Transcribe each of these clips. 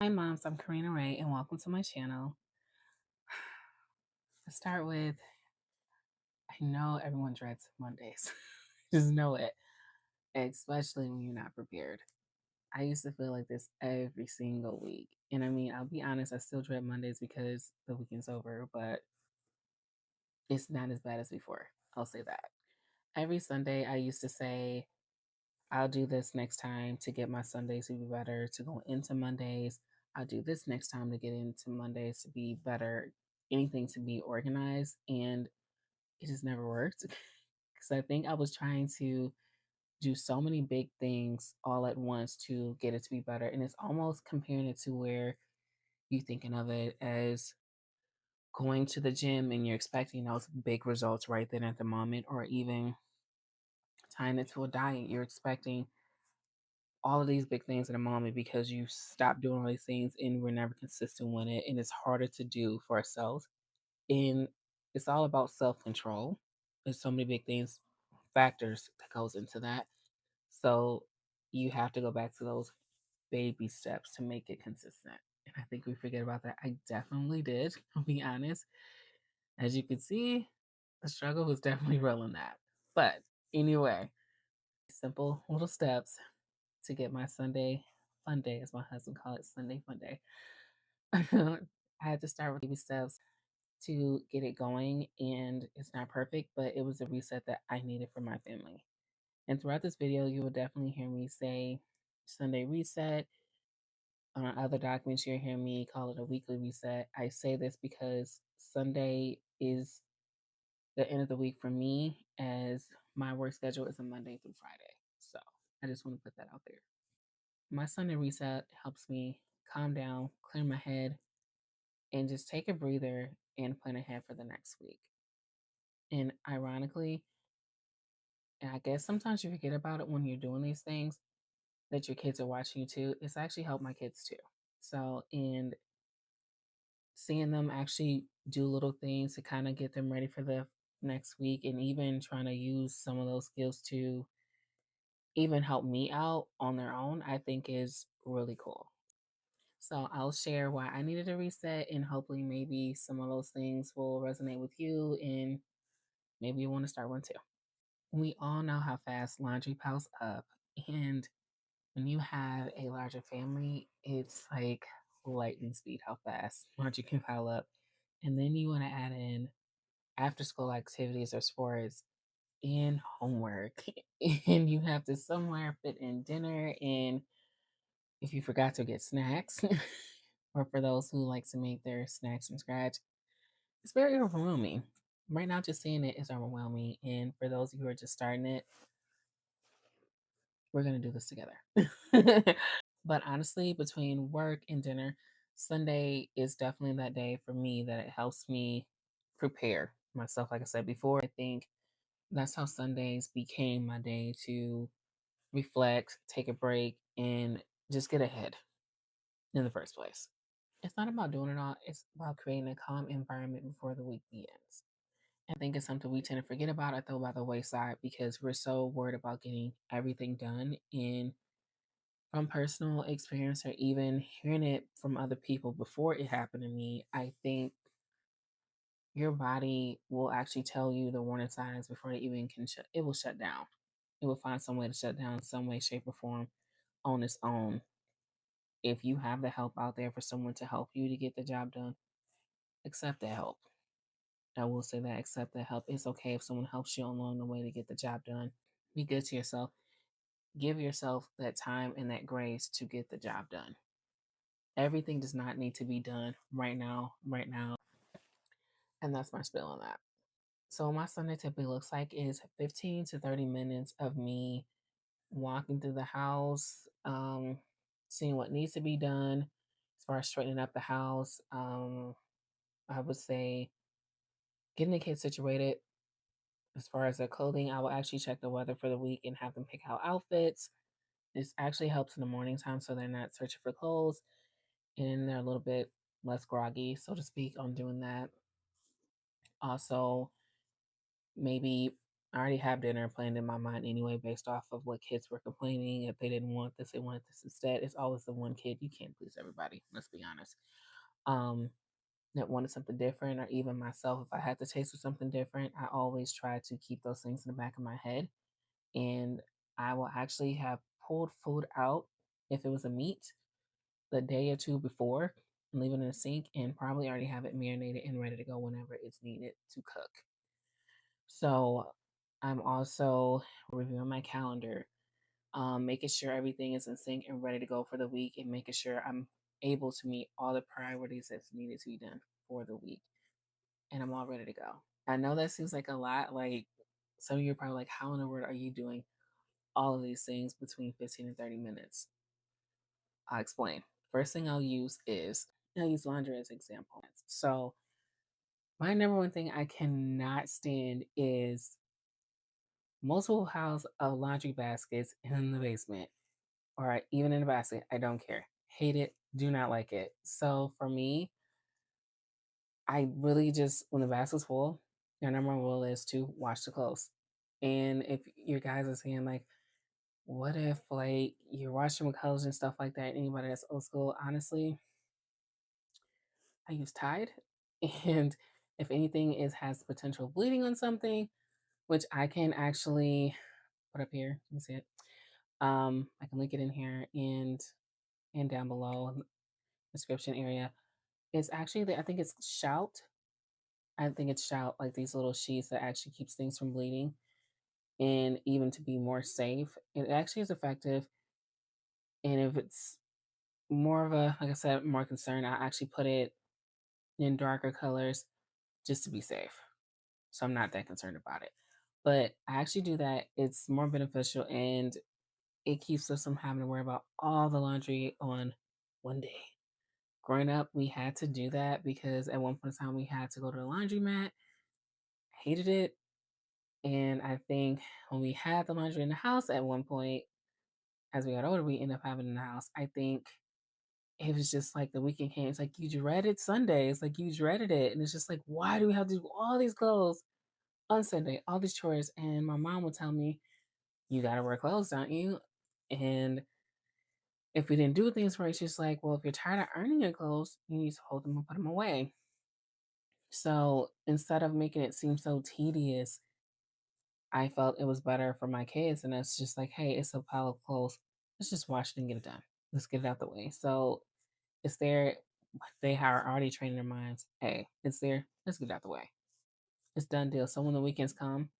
Hi, moms. I'm Karina Ray, and welcome to my channel. To start with, I know everyone dreads Mondays. Just know it, especially when you're not prepared. I used to feel like this every single week. And I mean, I'll be honest, I still dread Mondays because the weekend's over, but it's not as bad as before. I'll say that. Every Sunday, I used to say, I'll do this next time to get my Sundays to be better, to go into Mondays. I'll do this next time to get into Mondays to be better, anything to be organized. And it just never worked because I think I was trying to do so many big things all at once to get it to be better. And it's almost comparing it to where you thinking of it as going to the gym and you're expecting those big results right then at the moment, or even tying it to a diet. You're expecting all of these big things in a moment because you stop doing all these things and we're never consistent with it. And it's harder to do for ourselves. And it's all about self-control. There's so many big things, factors that goes into that. So you have to go back to those baby steps to make it consistent. And I think we forget about that. I definitely did, I'll be honest. As you can see, the struggle was definitely real in that. But anyway, simple little steps to get my Sunday fun day, as my husband called it, Sunday fun day. I had to start with baby steps to get it going, and it's not perfect, but it was a reset that I needed for my family. And throughout this video, you will definitely hear me say Sunday reset. On other documents, you'll hear me call it a weekly reset. I say this because Sunday is the end of the week for me, as my work schedule is a Monday through Friday. So I just want to put that out there. My Sunday reset helps me calm down, clear my head, and just take a breather and plan ahead for the next week. And ironically, and I guess sometimes you forget about it when you're doing these things that your kids are watching you too. It's actually helped my kids too. So, and seeing them actually do little things to kind of get them ready for the next week, and even trying to use some of those skills to even help me out on their own, I think is really cool. So I'll share why I needed a reset, and hopefully maybe some of those things will resonate with you, and maybe you want to start one too. We all know how fast laundry piles up, and when you have a larger family, it's like lightning speed how fast laundry can pile up. And then you want to add in after school activities or sports and homework. And you have to somewhere fit in dinner. And if you forgot to get snacks, or for those who like to make their snacks from scratch, it's very overwhelming. Right now, just seeing it is overwhelming. And for those of you who are just starting it, we're going to do this together. But honestly, between work and dinner, Sunday is definitely that day for me that it helps me prepare myself. Like I said before, I think that's how Sundays became my day to reflect, take a break, and just get ahead in the first place. It's not about doing it all, it's about creating a calm environment before the week begins. I think it's something we tend to forget about or throw by the wayside because we're so worried about getting everything done. And from personal experience, or even hearing it from other people before it happened to me, I think your body will actually tell you the warning signs before it even can shut. It will shut down. It will find some way to shut down in some way, shape, or form on its own. If you have the help out there for someone to help you to get the job done, accept that help. I will say that, accept that help. It's okay if someone helps you along the way to get the job done. Be good to yourself. Give yourself that time and that grace to get the job done. Everything does not need to be done right now, right now. And that's my spill on that. So my Sunday typically looks like is 15 to 30 minutes of me walking through the house, seeing what needs to be done as far as straightening up the house. I would say getting the kids situated. As far as their clothing, I will actually check the weather for the week and have them pick out outfits. This actually helps in the morning time so they're not searching for clothes and they're a little bit less groggy, so to speak, on doing that. Also, maybe I already have dinner planned in my mind anyway, based off of what kids were complaining. If they didn't want this, they wanted this instead. It's always the one kid. You can't please everybody. Let's be honest. Um, that wanted something different, or even myself, if I had to taste of something different, I always try to keep those things in the back of my head. And I will actually have pulled food out if it was a meat the day or two before and leave it in the sink and probably already have it marinated and ready to go whenever it's needed to cook. So I'm also reviewing my calendar, making sure everything is in sync and ready to go for the week, and making sure I'm able to meet all the priorities that's needed to be done for the week. And I'm all ready to go. I know that seems like a lot. Like some of you are probably like, how in the world are you doing all of these things between 15 and 30 minutes? I'll explain. First thing I'll use laundry as an example. So my number one thing I cannot stand is multiple piles of laundry baskets in the basement or even in the basket. I don't care. Hate it. Do not like it. So for me, I really just, when the basket's full, your number one rule is to wash the clothes. And if your guys are saying, like, what if, like, you're washing with colors and stuff like that? Anybody that's old school, honestly, I use Tide. And if anything is has the potential of bleeding on something, which I can actually put up here, let me see it. I can link it in here and down below in the description area. It's actually I think it's Shout. I think it's Shout, like these little sheets that actually keeps things from bleeding. And even to be more safe, it actually is effective. And if it's more of a, like I said, more concern, I actually put it in darker colors just to be safe. So I'm not that concerned about it. But I actually do that. It's more beneficial and it keeps us from having to worry about all the laundry on one day. Growing up, we had to do that because at one point in time we had to go to the laundromat. Hated it. And I think when we had the laundry in the house at one point, as we got older, we ended up having it in the house. I think it was just like the weekend came. It's like you dreaded Sundays, like you dreaded it. And it's just like, why do we have to do all these clothes on Sunday, all these chores? And my mom would tell me, you got to wear clothes, don't you? And if we didn't do things right, she's like, well, if you're tired of earning your clothes, you need to hold them and put them away. So instead of making it seem so tedious, I felt it was better for my kids. And it's just like, hey, it's a pile of clothes. Let's just wash it and get it done. Let's get it out the way. So it's there. They are already training their minds. Hey, it's there. Let's get it out the way. It's done deal. So when the weekends come,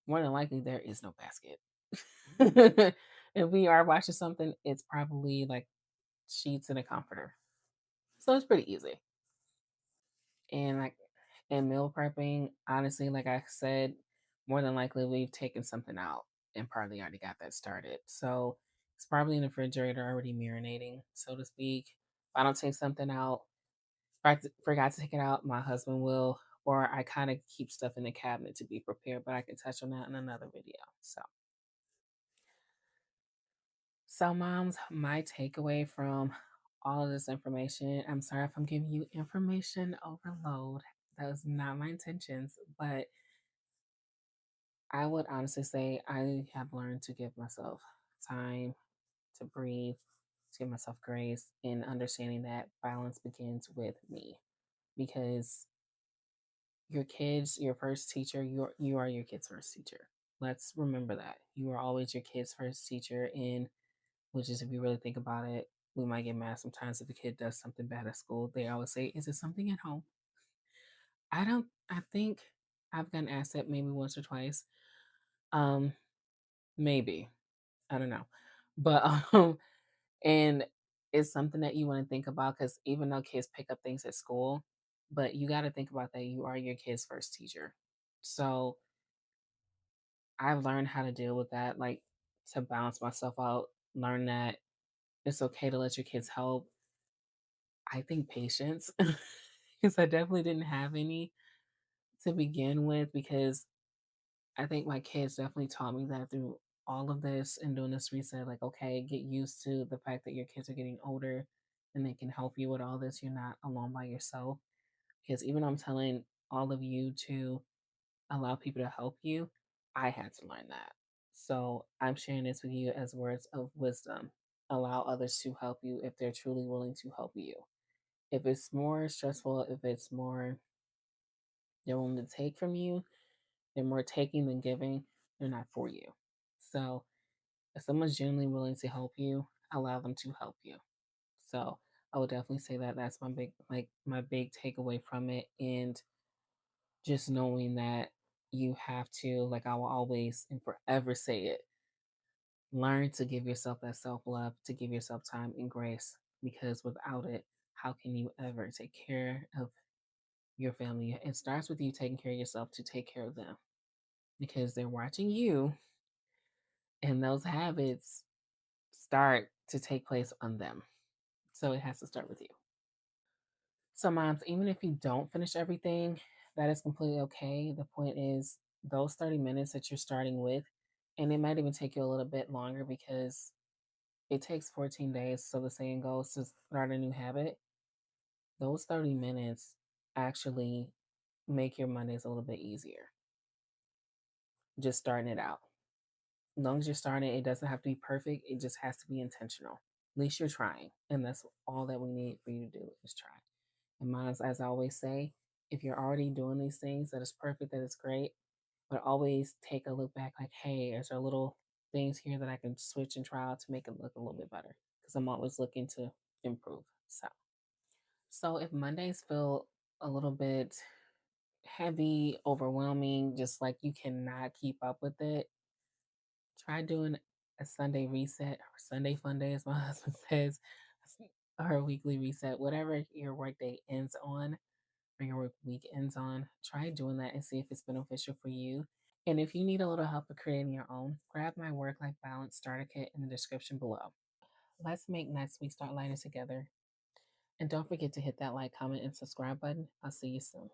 more than likely there is no basket. If we are watching something, it's probably like sheets and a comforter. So it's pretty easy. And like in meal prepping, honestly, like I said, more than likely we've taken something out and probably already got that started. So it's probably in the refrigerator already marinating, so to speak. If I don't take something out, if forgot to take it out, my husband will, or I kind of keep stuff in the cabinet to be prepared, but I can touch on that in another video. So moms, my takeaway from all of this information, I'm sorry if I'm giving you information overload. That was not my intentions, but I would honestly say I have learned to give myself time to breathe, to give myself grace, and understanding that balance begins with me. Because your kids, your first teacher, you are your kid's first teacher. Let's remember that. You are always your kid's first teacher, and which is if you really think about it, we might get mad sometimes if a kid does something bad at school. They always say, is it something at home? I think I've gotten asked that maybe once or twice. Um, maybe. I don't know. But and it's something that you want to think about because even though kids pick up things at school, but you got to think about that you are your kid's first teacher. So I've learned how to deal with that, like to balance myself out, learn that it's okay to let your kids help. I think patience, because I definitely didn't have any to begin with, because I think my kids definitely taught me that through all of this and doing this reset. Like, okay, get used to the fact that your kids are getting older and they can help you with all this. You're not alone by yourself. Because even though I'm telling all of you to allow people to help you, I had to learn that. So I'm sharing this with you as words of wisdom. Allow others to help you if they're truly willing to help you. If it's more stressful, if it's more they're willing to take from you, they're more taking than giving, they're not for you. So if someone's genuinely willing to help you, allow them to help you. So I would definitely say that that's my big takeaway from it. And just knowing that you have to, like I will always and forever say it, learn to give yourself that self love, to give yourself time and grace, because without it, how can you ever take care of your family? It starts with you taking care of yourself to take care of them because they're watching you, and those habits start to take place on them. So it has to start with you. So, moms, even if you don't finish everything, that is completely okay. The point is, those 30 minutes that you're starting with, and it might even take you a little bit longer because it takes 14 days. So, the saying goes to start a new habit. Those 30 minutes actually make your Mondays a little bit easier. Just starting it out. As long as you're starting, it doesn't have to be perfect, it just has to be intentional. At least you're trying. And that's all that we need for you to do is try. And mine, as I always say, if you're already doing these things, that is perfect, that is great. But always take a look back like, hey, is there little things here that I can switch and try out to make it look a little bit better? Because I'm always looking to improve. So if Mondays feel a little bit heavy, overwhelming, just like you cannot keep up with it, try doing a Sunday reset or Sunday fun day, as my husband says, or a weekly reset, whatever your workday ends on or your work week ends on. Try doing that and see if it's beneficial for you. And if you need a little help with creating your own, grab my work life balance starter kit in the description below. Let's make next week start lighter together. And don't forget to hit that like, comment, and subscribe button. I'll see you soon.